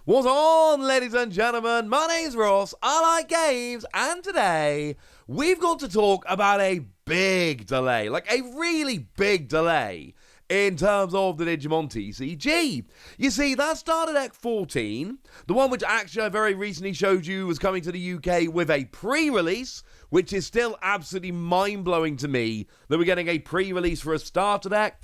What's on, ladies and gentlemen? My name's Ross, I like games, and today we've got to talk about a big delay, like a really big delay in terms of the Digimon TCG. You see, that Starter Deck 14, the one which actually I very recently showed you was coming to the UK with a pre-release, which is still absolutely mind-blowing to me that we're getting a pre-release for a Starter Deck.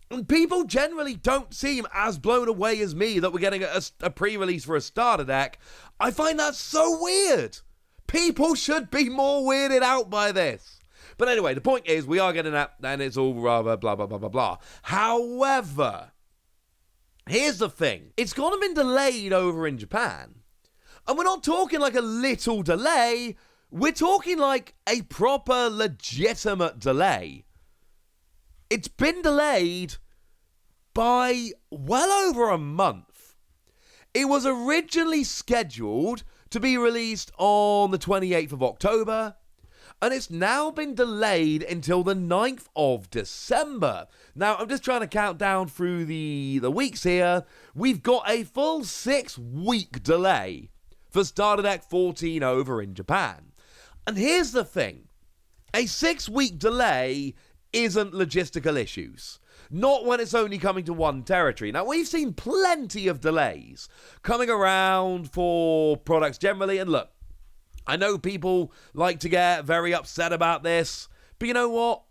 And people generally don't seem as blown away as me that we're getting a pre-release for a starter deck. I find that so weird. People should be more weirded out by this. But anyway, the point is, we are getting that, and it's all rather blah, blah, blah, blah, blah. However, here's the thing. It's gone and been delayed over in Japan. And we're not talking like a little delay. We're talking like a proper, legitimate delay. It's been delayed by well over a month. It was originally scheduled to be released on the 28th of October, and it's now been delayed until the 9th of December. Now, I'm just trying to count down through the weeks here. We've got a full 6-week delay for Starter Deck 14 over in Japan. And here's the thing. A 6-week delay isn't logistical issues. Not when it's only coming to one territory. Now, we've seen plenty of delays coming around for products generally, and look, I know people like to get very upset about this, but you know what?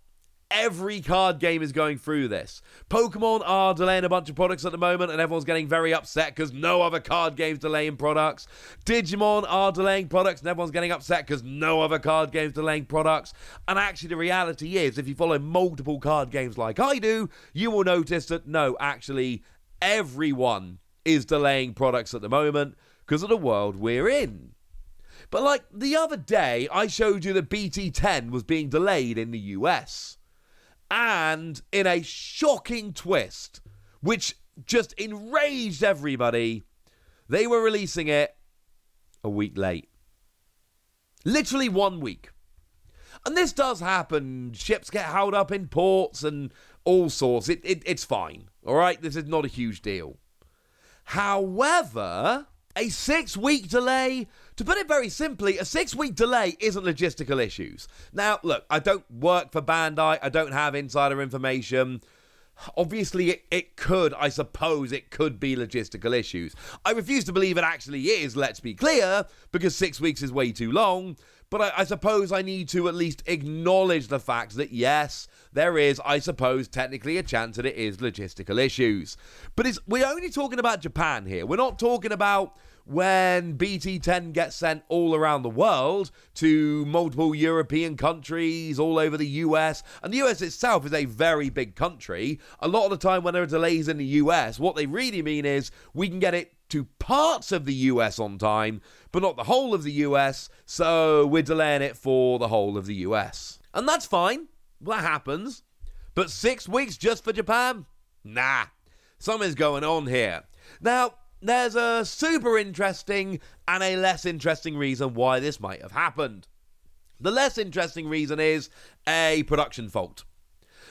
Every card game is going through this. Pokemon are delaying a bunch of products at the moment, and everyone's getting very upset because no other card game's delaying products. Digimon are delaying products, and everyone's getting upset because no other card game's delaying products. And actually, the reality is, if you follow multiple card games like I do, you will notice that no, actually, everyone is delaying products at the moment because of the world we're in. But like the other day, I showed you that BT10 was being delayed in the US. And in a shocking twist, which just enraged everybody, they were releasing it a week late. Literally 1 week. And this does happen. Ships get held up in ports and all sorts. It's fine. All right? This is not a huge deal. However, a 6-week delay, to put it very simply, a 6-week delay isn't logistical issues. Now, look, I don't work for Bandai. I don't have insider information. Obviously, it could, I suppose, it could be logistical issues. I refuse to believe it actually is, let's be clear, because 6 weeks is way too long. But I suppose I need to at least acknowledge the fact that, yes, there is, I suppose, technically a chance that it is logistical issues. But we're only talking about Japan here. We're not talking about when BT10 gets sent all around the world to multiple European countries, all over the US. And the US itself is a very big country. A lot of the time when there are delays in the US, what they really mean is we can get it to parts of the US on time, but not the whole of the US, so we're delaying it for the whole of the US. And that's fine. That happens. But 6 weeks just for Japan? Nah. Something's going on here. Now, there's a super interesting and a less interesting reason why this might have happened. The less interesting reason is a production fault.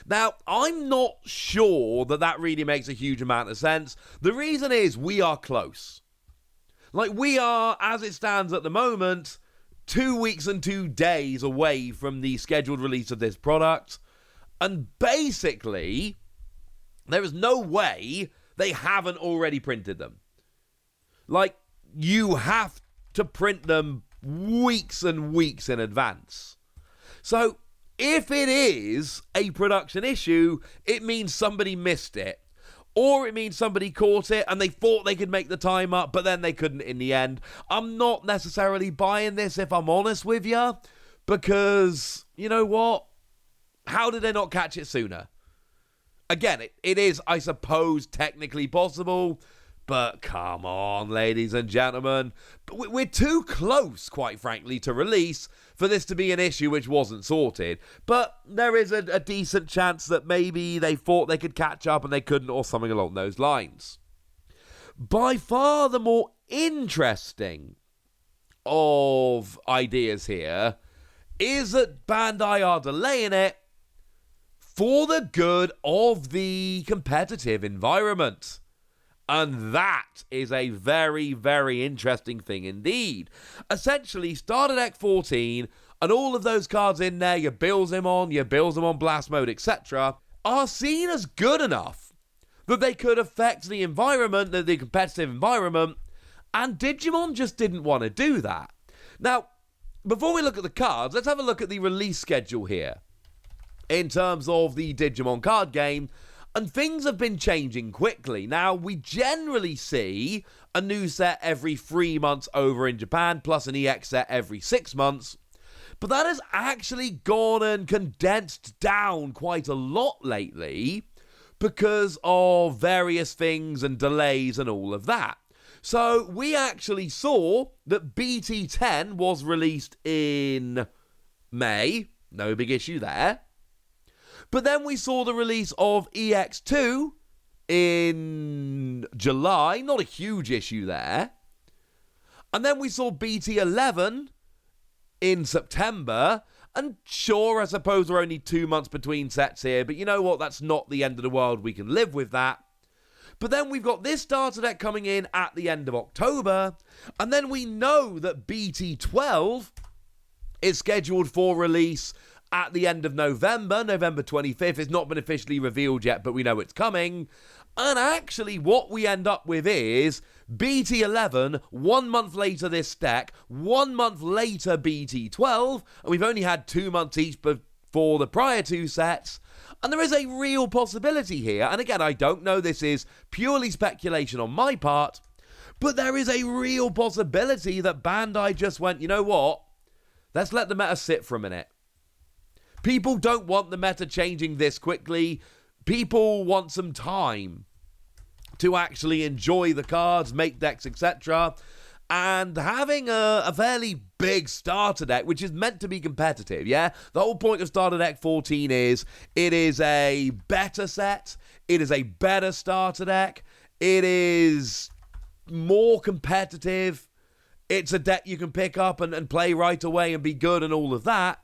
Now, I'm not sure that really makes a huge amount of sense. The reason is we are close. Like, we are, as it stands at the moment, 2 weeks and 2 days away from the scheduled release of this product. And basically, there is no way they haven't already printed them. Like, you have to print them weeks and weeks in advance. So, if it is a production issue, it means somebody missed it. Or it means somebody caught it and they thought they could make the time up, but then they couldn't in the end. I'm not necessarily buying this, if I'm honest with you, because, you know what? How did they not catch it sooner? Again, it is, I suppose, technically possible, but come on, ladies and gentlemen. We're too close, quite frankly, to release for this to be an issue which wasn't sorted. But there is a decent chance that maybe they thought they could catch up and they couldn't, or something along those lines. By far the more interesting of ideas here is that Bandai are delaying it for the good of the competitive environment. And that is a very, very interesting thing indeed. Essentially, Starter Deck 14 and all of those cards in there, your Bills-Emon Blast Mode, etc., are seen as good enough that they could affect the environment, the competitive environment, and Digimon just didn't want to do that. Now, before we look at the cards, let's have a look at the release schedule here in terms of the Digimon card game. And things have been changing quickly. Now, we generally see a new set every 3 months over in Japan, plus an EX set every 6 months. But that has actually gone and condensed down quite a lot lately because of various things and delays and all of that. So we actually saw that BT10 was released in May. No big issue there. But then we saw the release of EX2 in July. Not a huge issue there. And then we saw BT11 in September. And sure, I suppose we're only 2 months between sets here. But you know what? That's not the end of the world. We can live with that. But then we've got this starter deck coming in at the end of October. And then we know that BT12 is scheduled for release at the end of November 25th. It's not been officially revealed yet, but we know it's coming. And actually, what we end up with is BT11, 1 month later this deck, 1 month later BT12, and we've only had 2 months each before the prior two sets. And there is a real possibility here, and again, I don't know, this is purely speculation on my part, but there is a real possibility that Bandai just went, you know what, let's let the meta sit for a minute. People don't want the meta changing this quickly. People want some time to actually enjoy the cards, make decks, etc. And having a fairly big starter deck, which is meant to be competitive, yeah? The whole point of Starter Deck 14 is it is a better set, it is a better starter deck, it is more competitive, it's a deck you can pick up and play right away and be good and all of that.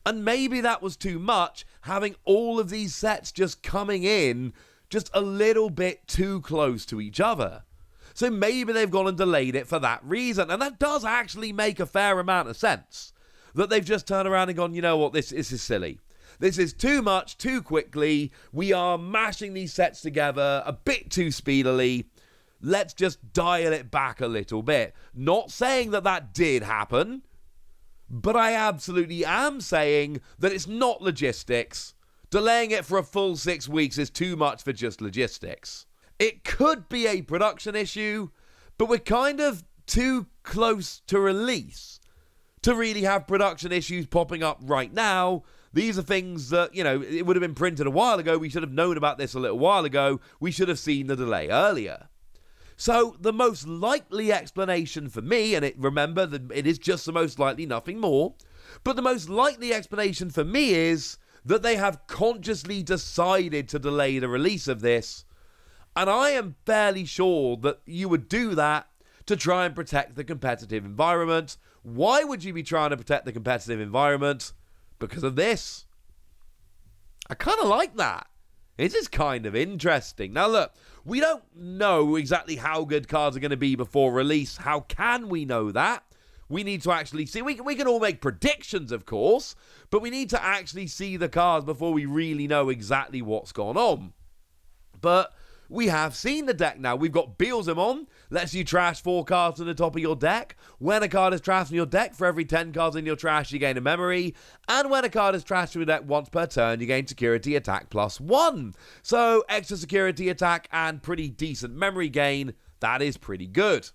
And maybe that was too much, having all of these sets just coming in just a little bit too close to each other. So maybe they've gone and delayed it for that reason. And that does actually make a fair amount of sense. That they've just turned around and gone, you know what, this is silly. This is too much, too quickly. We are mashing these sets together a bit too speedily. Let's just dial it back a little bit. Not saying that that did happen, but I absolutely am saying that it's not logistics. Delaying it for a full 6 weeks is too much for just logistics. It could be a production issue, but we're kind of too close to release to really have production issues popping up right now. These are things that, you know, it would have been printed a while ago. We should have known about this a little while ago. We should have seen the delay earlier. So the most likely explanation for me, and remember that it is just the most likely, nothing more, but the most likely explanation for me is that they have consciously decided to delay the release of this. And I am fairly sure that you would do that to try and protect the competitive environment. Why would you be trying to protect the competitive environment? Because of this. I kind of like that. It is kind of interesting. Now look, we don't know exactly how good cards are going to be before release. How can we know that? We need to actually see. We can all make predictions, of course, but we need to actually see the cards before we really know exactly what's gone on. But we have seen the deck now. We've got Bills-Emon, lets you trash 4 cards to the top of your deck. When a card is trashed in your deck, for every 10 cards in your trash, you gain a memory. And when a card is trashed in your deck once per turn, you gain security attack +1. So extra security attack and pretty decent memory gain. That is pretty good.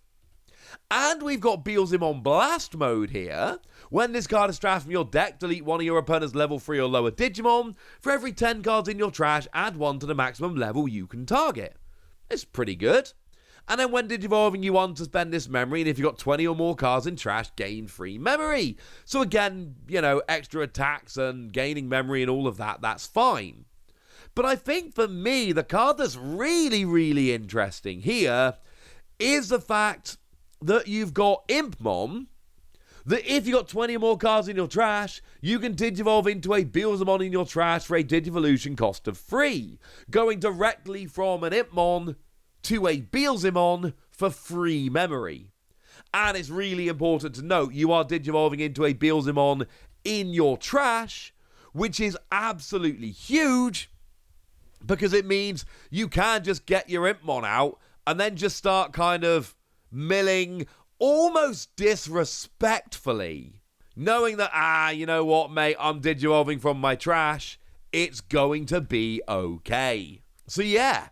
And we've got Bills-Emon Blast Mode here. When this card is trashed from your deck, delete one of your opponent's level 3 or lower Digimon. For every 10 cards in your trash, add 1 to the maximum level you can target. It's pretty good. And then when Digivolving, you unsuspend this memory, and if you've got 20 or more cards in trash, gain free memory. So again, you know, extra attacks and gaining memory and all of that, that's fine. But I think for me, the card that's really, really interesting here is the fact that you've got Impmon, that if you've got 20 or more cards in your trash, you can Digivolve into a Bills-Emon in your trash for a Digivolution cost of 3, going directly from an Impmon to a Beelzemon for free memory. And it's really important to note you are digivolving into a Beelzemon in your trash, which is absolutely huge because it means you can just get your Impmon out and then just start kind of milling almost disrespectfully, knowing that, you know what, mate, I'm digivolving from my trash. It's going to be okay. So yeah,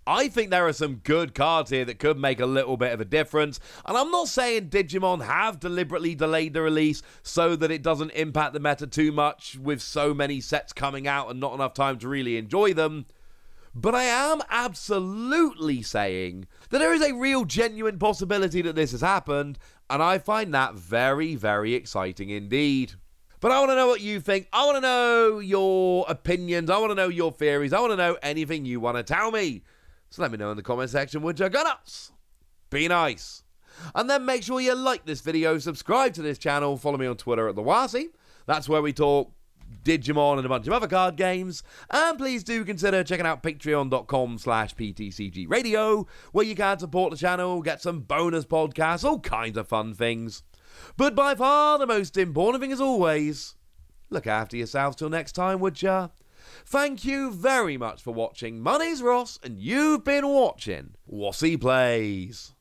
I think there are some good cards here that could make a little bit of a difference. And I'm not saying Digimon have deliberately delayed the release so that it doesn't impact the meta too much with so many sets coming out and not enough time to really enjoy them. But I am absolutely saying that there is a real genuine possibility that this has happened. And I find that very, very exciting indeed. But I want to know what you think. I want to know your opinions. I want to know your theories. I want to know anything you want to tell me. So let me know in the comment section, would you? Go nuts! Be nice. And then make sure you like this video, subscribe to this channel, follow me on Twitter at TheWasi. That's where we talk Digimon and a bunch of other card games. And please do consider checking out patreon.com/PTCGradio, where you can support the channel, get some bonus podcasts, all kinds of fun things. But by far the most important thing as always, look after yourselves till next time, would ya? Thank you very much for watching. My name's Ross, and you've been watching Wasi Plays.